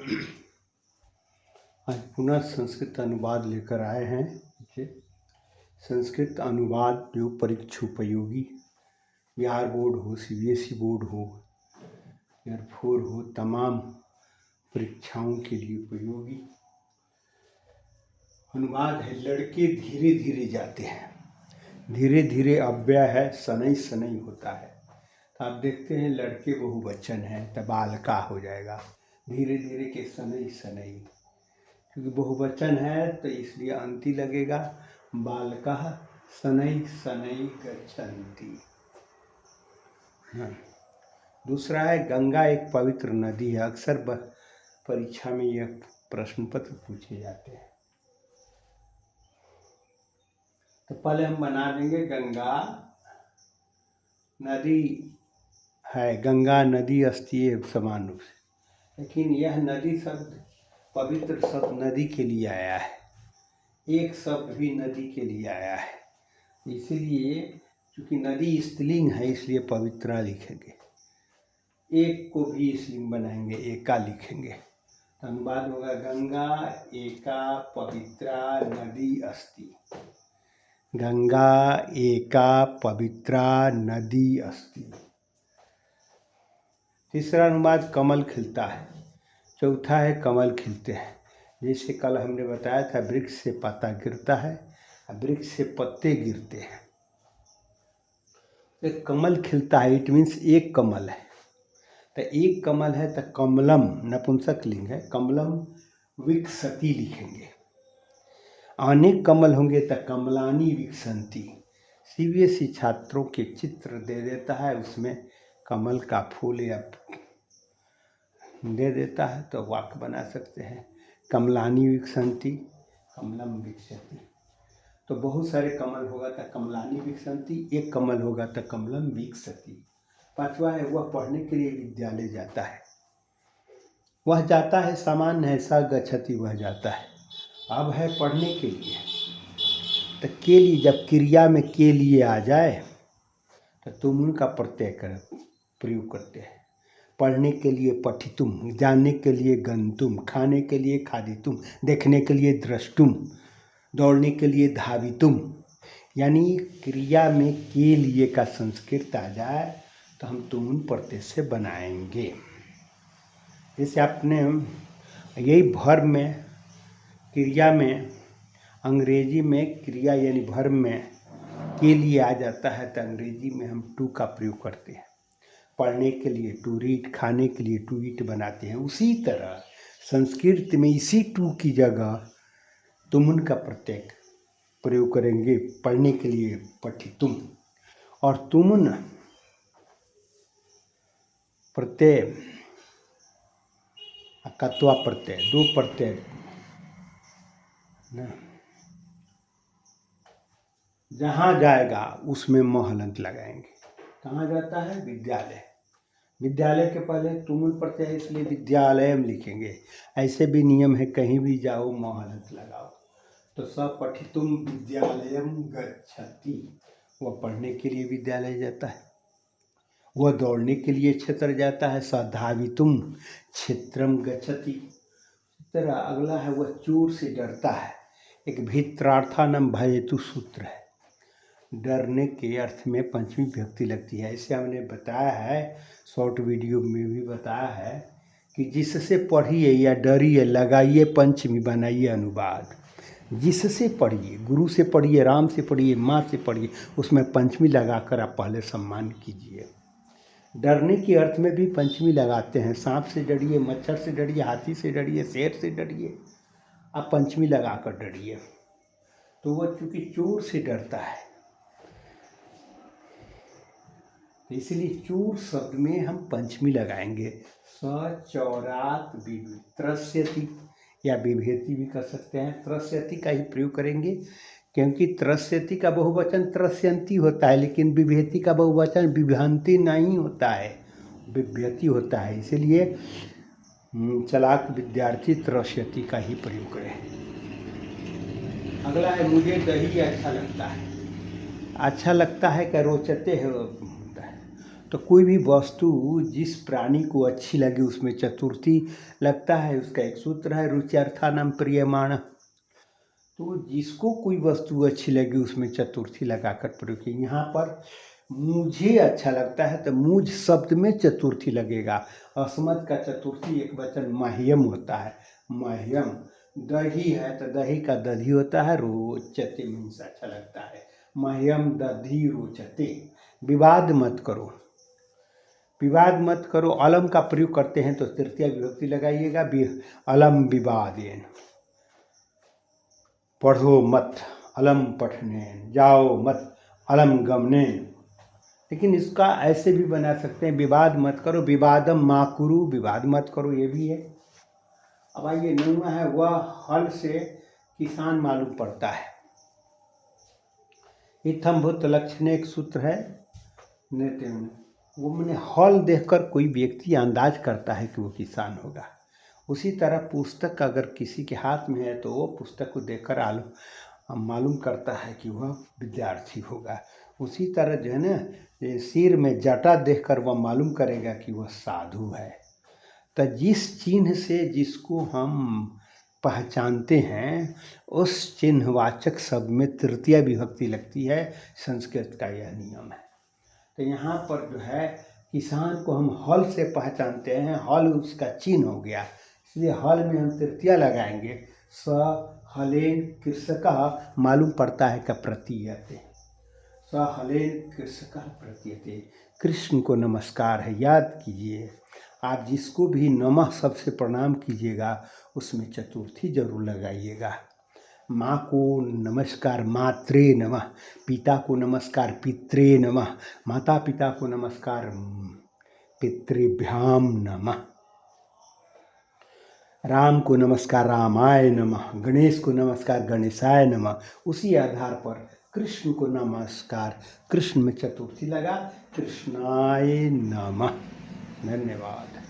आज पुनः संस्कृत अनुवाद लेकर आए हैं। संस्कृत अनुवाद जो परीक्षोपयोगी, बिहार बोर्ड हो, सीबीएसई बोर्ड हो, ईयर 4 हो, तमाम परीक्षाओं के लिए उपयोगी अनुवाद है। लड़के धीरे धीरे जाते हैं, धीरे धीरे अव्यय है, शनै शनै होता है। तो आप देखते हैं लड़के बहुवचन है तो बालका हो जाएगा, धीरे धीरे के शनै शनै, क्योंकि बहुवचन है तो इसलिए अंति लगेगा। बालकः शनै शनै गच्छन्ति। दूसरा है गंगा एक पवित्र नदी है। अक्सर परीक्षा में यह प्रश्न पत्र पूछे जाते हैं। तो पहले हम बना देंगे गंगा नदी है, गंगा नदी अस्ति है समान रूप से, लेकिन यह नदी शब्द पवित्र शब्द नदी के लिए आया है, एक शब्द भी नदी के लिए आया है। इसीलिए चूँकि नदी स्त्रीलिंग है इसलिए पवित्रा लिखेंगे, एक को भी स्त्रीलिंग बनाएंगे, एका लिखेंगे। तो अनुवाद होगा गंगा एका पवित्रा नदी अस्ति। गंगा एका पवित्रा नदी अस्ति। तीसरा अनुवाद कमल खिलता है। चौथा है कमल खिलते हैं। जैसे कल हमने बताया था वृक्ष से पत्ता गिरता है, वृक्ष से पत्ते गिरते हैं। तो कमल खिलता है, इट मीन्स एक कमल है। तो एक कमल है तो कमलम नपुंसक लिंग है, कमलम विकसति लिखेंगे। अनेक कमल होंगे तो कमलानी विकसंती। सीबीएसई छात्रों के चित्र दे देता है, उसमें कमल का फूल या दे देता है तो वाक्य बना सकते हैं, कमलानी विकसंती, कमलम विकसति। तो बहुत सारे कमल होगा तो कमलानी विकसंती, एक कमल होगा तो कमलम विकसति। पांचवा है वह पढ़ने के लिए विद्यालय जाता है। वह जाता है सामान्य है, स गच्छति वह जाता है। अब है पढ़ने के लिए, तो के लिए जब क्रिया में के लिए आ जाए तो तुम उनका प्रत्यय कर प्रयोग करते हैं। पढ़ने के लिए पठितुम, जानने के लिए गंतुम, खाने के लिए खादितुम, देखने के लिए द्रष्टुम, दौड़ने के लिए धावितुम। यानी क्रिया में के लिए का संस्कृत आ जाए तो हम तुम प्रत्यय से बनाएंगे। जैसे आपने यही वर्ब में, क्रिया में, अंग्रेजी में क्रिया यानी वर्ब में के लिए आ जाता है तो अंग्रेजी में हम टू का प्रयोग करते हैं। पढ़ने के लिए टू रीड, खाने के लिए टू ईट बनाते हैं। उसी तरह संस्कृत में इसी टू की जगह तुमुन का प्रत्यय प्रयोग करेंगे। पढ़ने के लिए पठितुम, और तुमुन प्रत्यय कत्वा प्रत्यय, दो प्रत्यय ना, जहाँ जाएगा उसमें महलंत लगाएंगे। कहाँ जाता है? विद्यालय। विद्यालय के पहले तुमुल प्रत्यय इसलिए विद्यालय में लिखेंगे। ऐसे भी नियम है, कहीं भी जाओ महलंत लगाओ। तो स पठितुम विद्यालयम गच्छति, वह पढ़ने के लिए विद्यालय जाता है। वह दौड़ने के लिए क्षेत्र जाता है। स धावितुम क्षेत्रम गच्छति। इस तरह अगला है वह चोर से डरता है। एक भित्रार्थानम भयेतु सूत्र है। डरने के अर्थ में पंचमी विभक्ति लगती है। ऐसे हमने बताया है, शॉर्ट वीडियो में भी बताया है कि जिससे पढ़िए या डरिए लगाइए पंचमी, बनाइए अनुवाद। जिससे पढ़िए, गुरु से पढ़िए, राम से पढ़िए, माँ से पढ़िए, उसमें पंचमी लगाकर आप पहले सम्मान कीजिए। डरने के अर्थ में भी पंचमी लगाते हैं। सांप से डरिए, मच्छर से डरिए, हाथी से डरिए, शेर से डरिए, आप पंचमी लगाकर डरिए। तो वह चूँकि चोर से डरता है तो इसलिए चोर शब्द में हम पंचमी लगाएंगे। सचौरात त्रस्यति, या विभेति भी कर सकते हैं। त्रस्यति का ही प्रयोग करेंगे, क्योंकि त्रस्यति का बहुवचन त्रस्यन्ति होता है, लेकिन विभेति का बहुवचन विभ्रांति नहीं होता है, विभ्यति होता है। इसीलिए चालाक विद्यार्थी त्रस्यति का ही प्रयोग करें। अगला है मुझे दही अच्छा लगता है। अच्छा लगता है क्या? रोचते है होता है। तो कोई भी वस्तु जिस प्राणी को अच्छी लगे उसमें चतुर्थी लगता है। उसका एक सूत्र है रुच्यर्थानाम प्रियमाण। तो जिसको कोई वस्तु अच्छी लगे उसमें चतुर्थी लगाकर प्रयोग किए। यहाँ पर मुझे अच्छा लगता है तो मुझ शब्द में चतुर्थी लगेगा। अस्मत् का चतुर्थी एक वचन मह्यम होता है। मह्यम दही है तो दही का दधी होता है। रोचते मीन्स अच्छा लगता है। मह्यम दधी रोचते। विवाद मत करो, विवाद मत करो। अलम का प्रयोग करते हैं तो तृतीया विभक्ति लगाइएगा। अलम विवादेन, पढ़ो मत अलम पठनेन, जाओ मत अलम गमनेन। लेकिन इसका ऐसे भी बना सकते हैं, विवाद मत करो, विवादम मा कुरु, विवाद मत करो, ये भी है। अब आइए नौवां है, वह हल से किसान मालूम पड़ता है। इत्थम भूत लक्षण एक सूत्र है। वो मैंने हल देखकर कोई व्यक्ति अंदाज करता है कि वो किसान होगा। उसी तरह पुस्तक अगर किसी के हाथ में है तो वो पुस्तक को देखकर मालूम करता है कि वह विद्यार्थी होगा। उसी तरह जो है ना, सिर में जटा देखकर वह मालूम करेगा कि वह साधु है। तो जिस चिन्ह से जिसको हम पहचानते हैं उस चिन्हवाचक शब्द में तृतीया विभक्ति लगती है। संस्कृत का यह नियम है। तो यहाँ पर जो है किसान को हम हल से पहचानते हैं, हल उसका चिन्ह हो गया, इसलिए हल में हम तृतीया लगाएंगे। स हलेन कृषक मालूम पड़ता है का प्रतीयते। स हलेन कृषक प्रतीयते। कृष्ण को नमस्कार है। याद कीजिए, आप जिसको भी नमः सबसे प्रणाम कीजिएगा उसमें चतुर्थी जरूर लगाइएगा। माँ को नमस्कार मात्रे नमः, पिता को नमस्कार पित्रे नमः, माता पिता को नमस्कार पितृभ्याम नमः, राम को नमस्कार रामाय नमः, गणेश को नमस्कार गणेशाय नमः। उसी आधार पर कृष्ण को नमस्कार, कृष्ण में चतुर्थी लगा, कृष्णाय नमः। धन्यवाद।